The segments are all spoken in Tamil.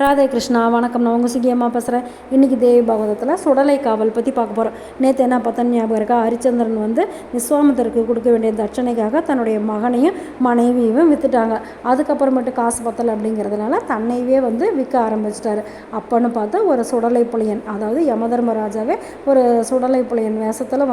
ராதே கிருஷ்ணா, வணக்கம். நான் உங்கள் சிகியம்மா பேசுகிறேன். இன்றைக்கி தேவி பாகவதத்தில் சுடலை காவல் பற்றி பார்க்க போகிறோம். நேற்று என்ன பார்த்தோன்னு ஞாபகம் இருக்கா? ஹரிச்சந்திரன் விஸ்வாமித்திரருக்கு கொடுக்க வேண்டிய தட்சணைக்காக தன்னுடைய மகனையும் மனைவியும் விற்றுட்டாங்க. அதுக்கப்புறமேட்டு காசு பத்தலை அப்படிங்கிறதுனால தன்னையவே விற்க ஆரம்பிச்சிட்டாரு. அப்போன்னு பார்த்தா ஒரு சுடலை புலியன், அதாவது யமதர்மராஜாவே ஒரு சுடலை புலியன் வேஷத்தில்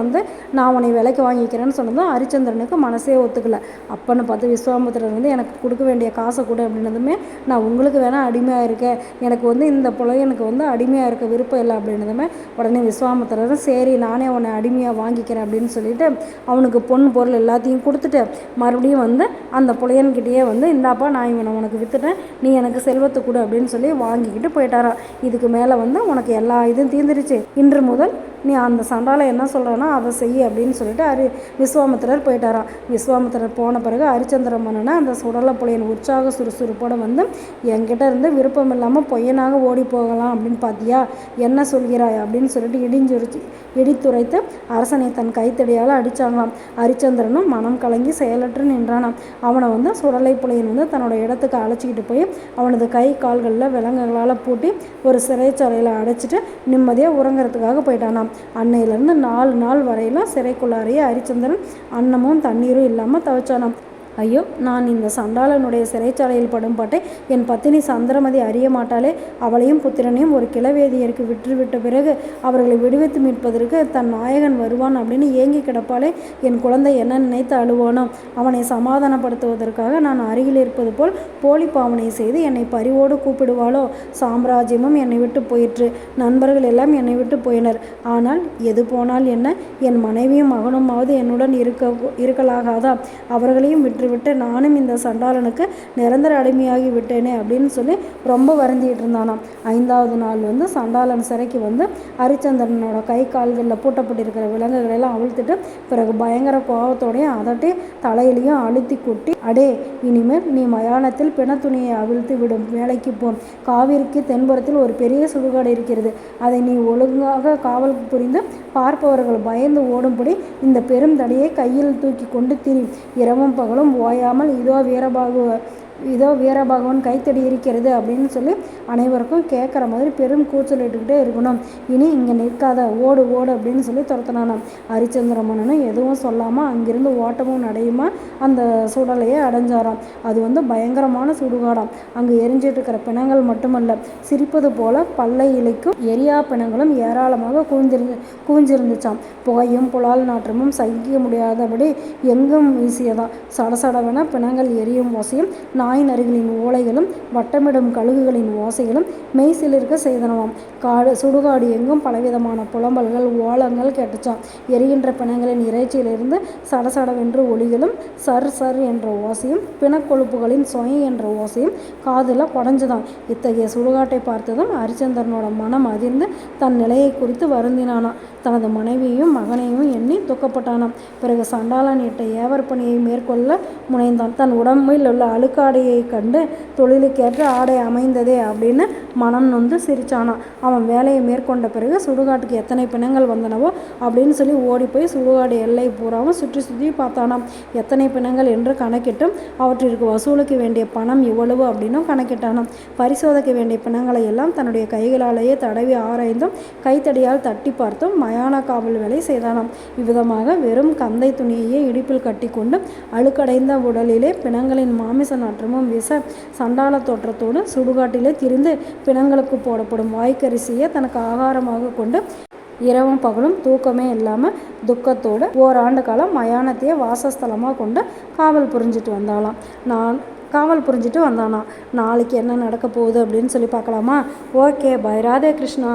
நான் உன்னை விலைக்கு வாங்கிக்கிறேன்னு சொன்னதும் ஹரிச்சந்திரனுக்கு மனசே ஒத்துக்கலை. அப்போன்னு பார்த்து விஸ்வாமித்திரர் எனக்கு கொடுக்க வேண்டிய காசை கொடு அப்படின்னதுமே, நான் உங்களுக்கு வேணால் அடிமையாக இருக்கேன், எனக்கு இந்த புலையனுக்கு அடிமையாக இருக்க விருப்பம் இல்லை அப்படின்னதுமே, உடனே விஸ்வாமித்திரர் சரி நானே உன்னை அடிமையாக வாங்கிக்கிறேன் அப்படின்னு சொல்லிட்டு அவனுக்கு பொன் பொருள் எல்லாத்தையும் கொடுத்துட்டு மறுபடியும் அந்த புலையன்கிட்டயே இந்தாப்பா நான் இவனை உனக்கு விற்றுட்டேன், நீ எனக்கு செல்வத்தை கொடு அப்படின்னு சொல்லி வாங்கிக்கிட்டு போயிட்டாராம். இதுக்கு மேலே உனக்கு எல்லா இதுவும் தீர்ந்துருச்சு, இன்று முதல் நீ அந்த சண்டால என்ன சொல்கிறானோ அதை செய்ய அப்படின்னு சொல்லிட்டு விஸ்வாமித்திரர் போயிட்டாராம். விஸ்வாமித்திரர் போன பிறகு ஹரிச்சந்திர மன்னனை அந்த சுடலை புலையன் உற்சாக சுறுசுறுப்போடு என்கிட்ட இருந்து விருப்பம் இல்லாமல் பொய்யனாக ஓடி போகலாம் அப்படின்னு பார்த்தியா, என்ன சொல்கிறாய் அப்படின்னு சொல்லிட்டு இடித்துரைத்து அரசனை தன் கைத்தடியால் அடித்தாங்களாம். ஹரிச்சந்திரனும் மனம் கலங்கி செயலற்று நின்றானாம். அவனை சுடலை புலையன் தன்னோட இடத்துக்கு அழைச்சிக்கிட்டு போய் அவனது கை கால்களில் விலங்குகளால் பூட்டி ஒரு சிறைச்சாலையில் அடைச்சிட்டு நிம்மதியாக உறங்கிறதுக்காக போயிட்டானாம். அன்னையிலேருந்து 4 நாள் வரையிலும் சிறைக்குள்ளாரையே ஹரிச்சந்திரன் அன்னமும் தண்ணீரும் இல்லாமல் தவிச்சானாம். ஐயோ, நான் இந்த சண்டாளனுடைய சிறைச்சாலையில் படும்பாட்டை என் பத்தினி சந்திரமதி அறிய மாட்டாளே, அவளையும் புத்திரனையும் ஒரு கிளவேதியருக்கு விட்டுவிட்ட பிறகு அவர்களை விடுவித்து மீட்பதற்கு தன் நாயகன் வருவான் அப்படின்னு ஏங்கி கிடப்பாளே, என் குழந்தை என்ன நினைத்து அழுவானோ, அவனை சமாதானப்படுத்துவதற்காக நான் அருகில் இருப்பது போல் போலி பாவனை செய்து என்னை பரிவோடு கூப்பிடுவாளோ, சாம்ராஜ்யமும் என்னை விட்டு போயிற்று, நண்பர்கள் எல்லாம் என்னை விட்டு போயினர், ஆனால் எது போனால் என்ன, என் மனைவியும் மகனுமாவது என்னுடன் இருக்கலாகாதா, அவர்களையும் விட்டு நானும் இந்த சண்டாளனுக்கு நிரந்தர அடிமையாகி விட்டேனே அப்படின்னு சொல்லி ரொம்ப வருந்திட்டு இருந்தானாம். 5வது நாள் சண்டாளன் சிறைக்கு ஹரிச்சந்திரனோட கை கால்களில் பூட்டப்பட்டிருக்கிற விலங்குகளெல்லாம் அவிழ்த்துட்டு பிறகு பயங்கர கோபத்தோடையும் அதட்டி தலையிலையும் அழுத்தி குட்டி, அடே இனிமேல் நீ மயானத்தில் பிணத்துணியை அவிழ்த்து விடும் வேலைக்கு போன், காவிரிக்கு தென்புறத்தில் ஒரு பெரிய சுடுகாடு இருக்கிறது, அதை நீ ஒழுங்காக காவல் புரிந்து பார்ப்பவர்கள் பயந்து ஓடும்படி இந்த பெரும் தடியை கையில் தூக்கி கொண்டு திரி, இரவும் பகலும் ஓயாமல் இதோ வீரபாகவன் கைத்தடி இருக்கிறது அப்படின்னு சொல்லி அனைவருக்கும் கேட்குற மாதிரி பெரும் கூச்சலிட்டுக்கிட்டே இருக்கணும், இனி இங்கே நிற்காத, ஓடு ஓடு அப்படின்னு சொல்லி துரத்தினானாம். ஹரிச்சந்திர மன்னனும் எதுவும் சொல்லாமல் அங்கிருந்து ஓட்டமும் நடையுமா அந்த சுடலையை அடைஞ்சாராம். அது பயங்கரமான சுடுகாடாம். அங்கே எரிஞ்சிட்டு இருக்கிற பிணங்கள் மட்டுமல்ல, சிரிப்பது போல பல்லை இலைக்கும் எரியா பிணங்களும் ஏராளமாக குவிஞ்சிருந்துச்சாம். புகையும் புலால் நாற்றமும் சகிக்க முடியாதபடி எங்கும் வீசியதாம். சடசடவென பிணங்கள் எரியும் ஓசையும் நாய் நரிகளின் ஓலைகளும் வட்டமிடும் கழுகுகளின் ஓசைகளும் மெய்சிலிருக்க செய்தனவாம். சுடுகாடு எங்கும் பலவிதமான புலம்பல்கள் ஓலங்கள் கேட்டுச்சாம். எரிகின்ற பிணங்களின் இறைச்சியிலிருந்து சடசடவென்று ஒலிகளும் சர் சர் என்ற ஓசையும் பிணக்கொழுப்புகளின் சொய் என்ற ஓசையும் காதில் குடஞ்சுதான். இத்தகைய சுடுகாட்டை பார்த்ததும் ஹரிச்சந்திரனோட மனம் அதிர்ந்து தன் நிலையை குறித்து வருந்தினானாம். தனது மனைவியையும் மகனையும் எண்ணி துக்கப்பட்டானாம். பிறகு சண்டாளன் இட்ட ஏவர் பணியை மேற்கொள்ள முனைந்தான். தன் உடம்பில் உள்ள அழுக்காடையை கண்டு தொழிலுக்கேற்ற ஆடை அமைந்ததே அப்படின்னு மனம் நொந்து சிரிச்சானான். அவன் வேலையை மேற்கொண்ட பிறகு சுடுகாட்டுக்கு எத்தனை பிணங்கள் வந்தனவோ அப்படின்னு சொல்லி ஓடி போய் சுடுகாடு எல்லை பூராவும் சுற்றி பார்த்தானாம். எத்தனை பிணங்கள் என்று கணக்கிட்டும் அவற்றிற்கு வசூலுக்கு வேண்டிய பணம் இவ்வளவு அப்படின்னும் கணக்கிட்டானாம். பரிசோதிக்க வேண்டிய பிணங்களை எல்லாம் தன்னுடைய கைகளாலேயே தடவி ஆராய்ந்தும் கைத்தடியால் தட்டி பார்த்தும் மயான காவல் வேலை செய்தானாம். இவ்விதமாக வெறும் கந்தை துணியையே இடுப்பில் கட்டி கொண்டு அழுக்கடைந்த உடலிலே பிணங்களின் மாமிச நாற்றமும் வீச சண்டாள தோற்றத்தோடு சுடுகாட்டிலே திரிந்து பிணங்களுக்கு போடப்படும் வாய்க்கரிசியை தனக்கு ஆகாரமாக கொண்டு இரவும் பகலும் தூக்கமே இல்லாமல் துக்கத்தோடு ஓராண்டு காலம் மயானத்தையே வாசஸ்தலமாக கொண்டு காவல் புரிஞ்சிட்டு வந்தானாம். நாளைக்கு என்ன நடக்க போகுது அப்படின்னு சொல்லி பார்க்கலாமா? Okay, bye. ராதே கிருஷ்ணா.